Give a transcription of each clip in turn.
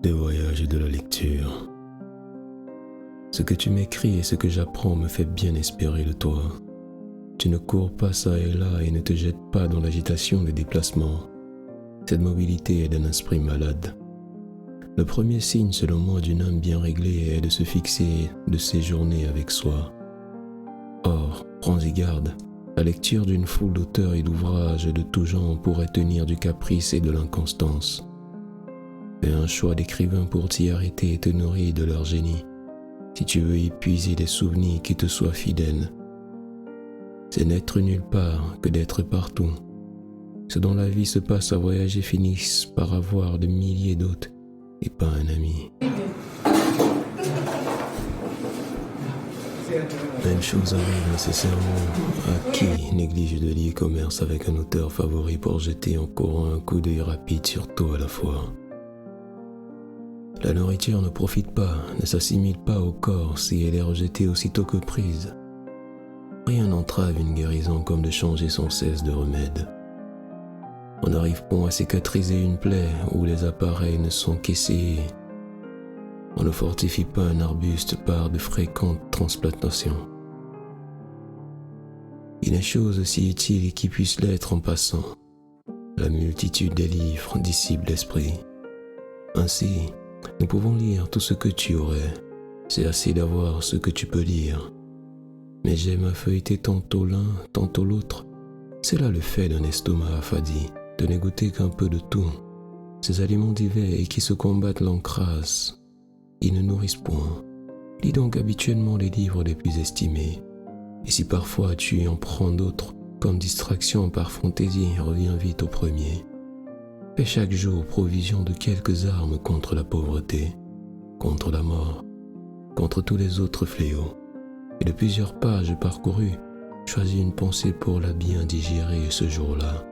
Des voyages et de la lecture. Ce que tu m'écris et ce que j'apprends me fait bien espérer de toi. Tu ne cours pas ça et là et ne te jettes pas dans l'agitation des déplacements. Cette mobilité est d'un esprit malade. Le premier signe, selon moi, d'une âme bien réglée est de se fixer, de séjourner avec soi. Or, prends-y garde, la lecture d'une foule d'auteurs et d'ouvrages de tout genre pourrait tenir du caprice et de l'inconstance. Fais un choix d'écrivains pour t'y arrêter et te nourrir de leur génie, si tu veux y puiser des souvenirs qui te soient fidèles. C'est n'être nulle part que d'être partout. Ce dont la vie se passe à voyager finissent par avoir de milliers d'autres et pas un ami. Même chose arrive nécessairement à qui néglige de lier commerce avec un auteur favori pour jeter en courant un coup d'œil rapide sur tout à la fois. La nourriture ne profite pas, ne s'assimile pas au corps si elle est rejetée aussitôt que prise. Rien n'entrave une guérison comme de changer sans cesse de remède. On n'arrive point à cicatriser une plaie où les appareils ne sont qu'essayés. On ne fortifie pas un arbuste par de fréquentes transplantations. Il est chose si utile qui puisse l'être en passant. La multitude des livres dissipe l'esprit. Ainsi, nous pouvons lire tout ce que tu aurais. C'est assez d'avoir ce que tu peux lire. Mais j'aime à feuilleter tantôt l'un, tantôt l'autre. C'est là le fait d'un estomac affadi, de ne goûter qu'un peu de tout. Ces aliments divers et qui se combattent l'encrassent. Ils ne nourrissent point. Lis donc habituellement les livres les plus estimés. Et si parfois tu en prends d'autres, comme distraction par fantaisie, reviens vite au premier. Fais chaque jour provision de quelques armes contre la pauvreté, contre la mort, contre tous les autres fléaux. Et de plusieurs pages parcourues, choisis une pensée pour la bien digérer ce jour-là.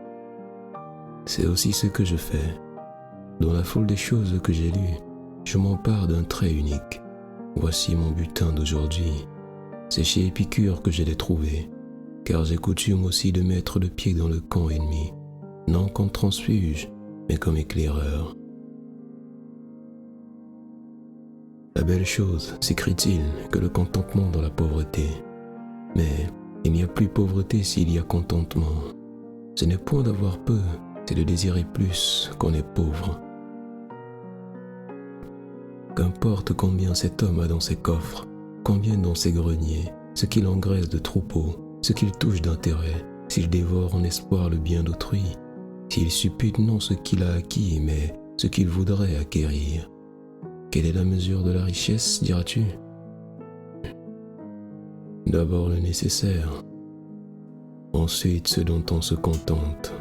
C'est aussi ce que je fais. Dans la foule des choses que j'ai lues, je m'empare d'un trait unique. Voici mon butin d'aujourd'hui. C'est chez Épicure que je l'ai trouvé, car j'ai coutume aussi de mettre le pied dans le camp ennemi, non comme transfuge, mais comme éclaireur. La belle chose, s'écrie-t-il, que le contentement dans la pauvreté. Mais il n'y a plus pauvreté s'il y a contentement. Ce n'est point d'avoir peu, c'est de désirer plus qu'on est pauvre. Qu'importe combien cet homme a dans ses coffres, combien dans ses greniers, ce qu'il engraisse de troupeaux, ce qu'il touche d'intérêt, s'il dévore en espoir le bien d'autrui, s'il suppute non ce qu'il a acquis, mais ce qu'il voudrait acquérir. Quelle est la mesure de la richesse, diras-tu? D'abord le nécessaire, ensuite ce dont on se contente.